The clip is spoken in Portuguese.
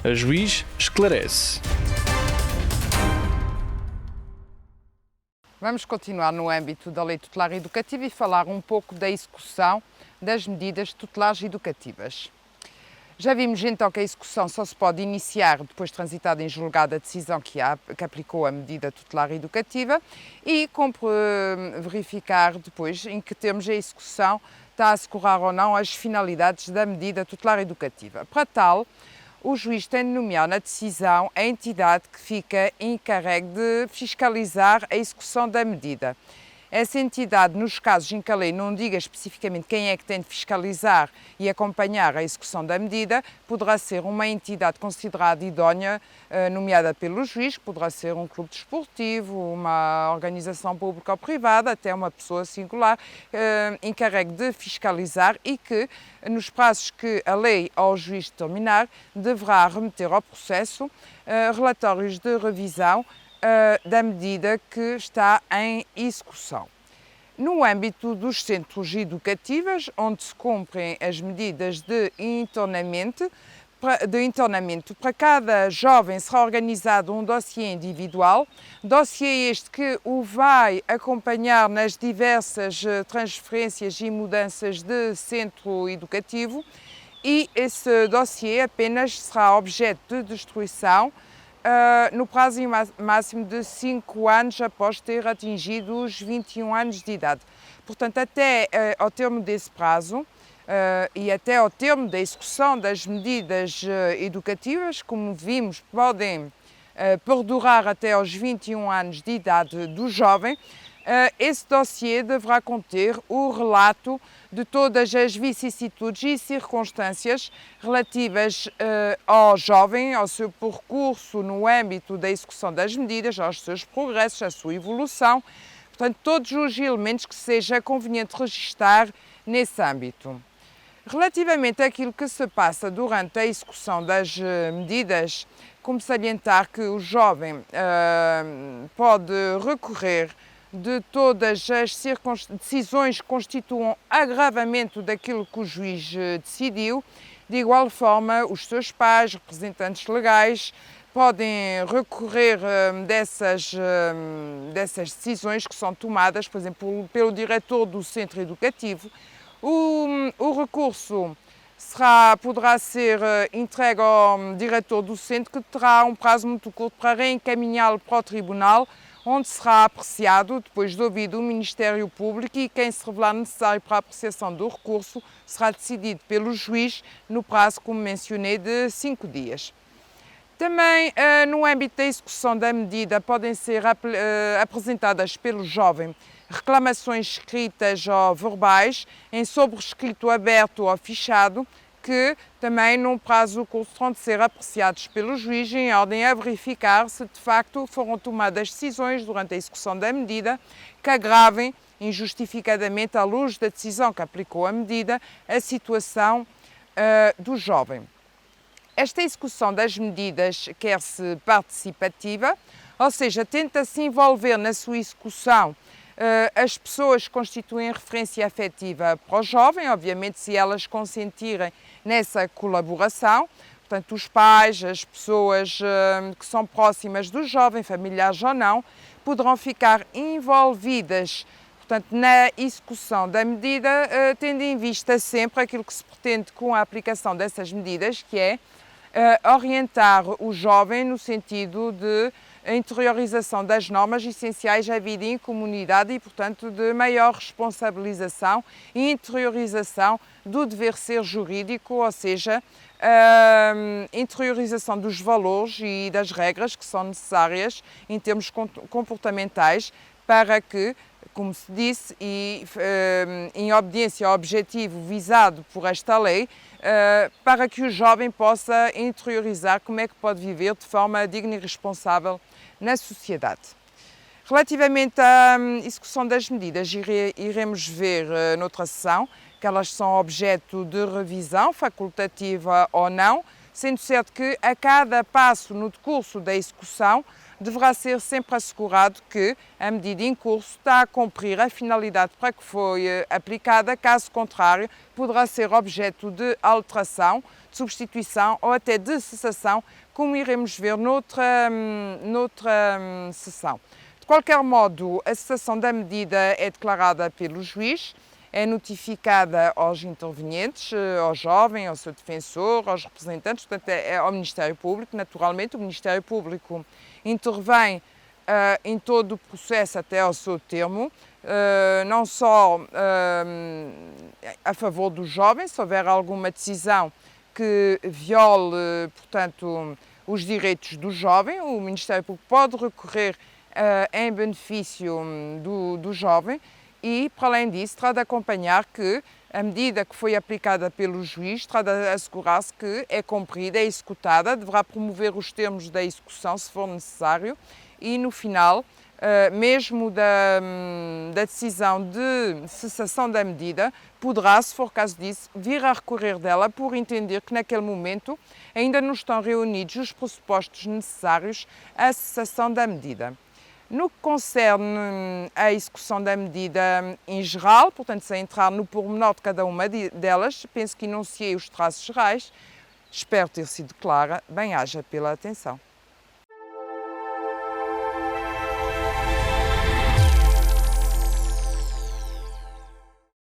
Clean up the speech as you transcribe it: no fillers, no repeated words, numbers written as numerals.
A juiz esclarece. Vamos continuar no âmbito da Lei Tutelar Educativa e falar um pouco da execução das medidas tutelares educativas. Já vimos então que a execução só se pode iniciar depois de transitada em julgado a decisão que aplicou a medida tutelar educativa e cumpre verificar depois em que termos a execução está a assegurar ou não as finalidades da medida tutelar educativa. Para tal, o juiz tem de nomear na decisão a entidade que fica encarregue de fiscalizar a execução da medida. Essa entidade, nos casos em que a lei não diga especificamente quem é que tem de fiscalizar e acompanhar a execução da medida, poderá ser uma entidade considerada idónea, nomeada pelo juiz, que poderá ser um clube desportivo, uma organização pública ou privada, até uma pessoa singular, encarregue de fiscalizar e que, nos prazos que a lei ou o juiz determinar, deverá remeter ao processo relatórios de revisão da medida que está em execução. No âmbito dos centros educativos, onde se cumprem as medidas de internamento, para cada jovem será organizado um dossiê individual, dossiê este que o vai acompanhar nas diversas transferências e mudanças de centro educativo e esse dossiê apenas será objeto de destruição no prazo máximo de 5 anos após ter atingido os 21 anos de idade. Portanto, até ao termo desse prazo e até ao termo da execução das medidas educativas, como vimos, podem perdurar até aos 21 anos de idade do jovem, esse dossiê deverá conter o relato de todas as vicissitudes e circunstâncias relativas ao jovem, ao seu percurso no âmbito da execução das medidas, aos seus progressos, à sua evolução, portanto, todos os elementos que seja conveniente registar nesse âmbito. Relativamente àquilo que se passa durante a execução das medidas, como salientar que o jovem pode recorrer de todas as decisões que constituam agravamento daquilo que o juiz decidiu. De igual forma, os seus pais, representantes legais, podem recorrer dessas decisões que são tomadas, por exemplo, pelo diretor do centro educativo. O recurso poderá ser entregue ao diretor do centro, que terá um prazo muito curto para reencaminhá-lo para o tribunal, onde será apreciado, depois de ouvido o Ministério Público, e quem se revelar necessário para a apreciação do recurso será decidido pelo juiz no prazo, como mencionei, de 5 dias. Também, no âmbito da execução da medida, podem ser apresentadas pelo jovem reclamações escritas ou verbais, em sobrescrito aberto ou fichado, que também, num prazo curto, terão de ser apreciados pelo juiz em ordem a verificar se de facto foram tomadas decisões durante a execução da medida que agravem injustificadamente, à luz da decisão que aplicou a medida, a situação do jovem. Esta execução das medidas quer-se participativa, ou seja, tenta-se envolver na sua execução as pessoas que constituem referência afetiva para o jovem, obviamente se elas consentirem nessa colaboração, portanto os pais, as pessoas que são próximas do jovem, familiares ou não, poderão ficar envolvidas, portanto, na execução da medida, tendo em vista sempre aquilo que se pretende com a aplicação dessas medidas, que é orientar o jovem no sentido de interiorização das normas essenciais à vida em comunidade e, portanto, de maior responsabilização e interiorização do dever ser jurídico, ou seja, interiorização dos valores e das regras que são necessárias em termos comportamentais para que, como se disse, e em obediência ao objetivo visado por esta lei, para que o jovem possa interiorizar como é que pode viver de forma digna e responsável na sociedade. Relativamente à execução das medidas, iremos ver noutra sessão que elas são objeto de revisão, facultativa ou não, sendo certo que a cada passo no decurso da execução deverá ser sempre assegurado que a medida em curso está a cumprir a finalidade para que foi aplicada, caso contrário, poderá ser objeto de alteração, de substituição ou até de cessação, como iremos ver noutra sessão. De qualquer modo, a cessação da medida é declarada pelo juiz, é notificada aos intervenientes, ao jovem, ao seu defensor, aos representantes, portanto é ao Ministério Público. Naturalmente, o Ministério Público intervém em todo o processo até ao seu termo, não só a favor do jovem, se houver alguma decisão que viole, portanto, os direitos do jovem, o Ministério Público pode recorrer em benefício do jovem e, para além disso, terá de acompanhar que a medida que foi aplicada pelo juiz terá de assegurar-se que é cumprida, é executada, deverá promover os termos da execução, se for necessário, e no final, mesmo da decisão de cessação da medida, poderá, se for caso disso, vir a recorrer dela por entender que naquele momento ainda não estão reunidos os pressupostos necessários à cessação da medida. No que concerne a execução da medida em geral, portanto, sem entrar no pormenor de cada uma delas, penso que enunciei os traços gerais. Espero ter sido clara. Bem-aja pela atenção.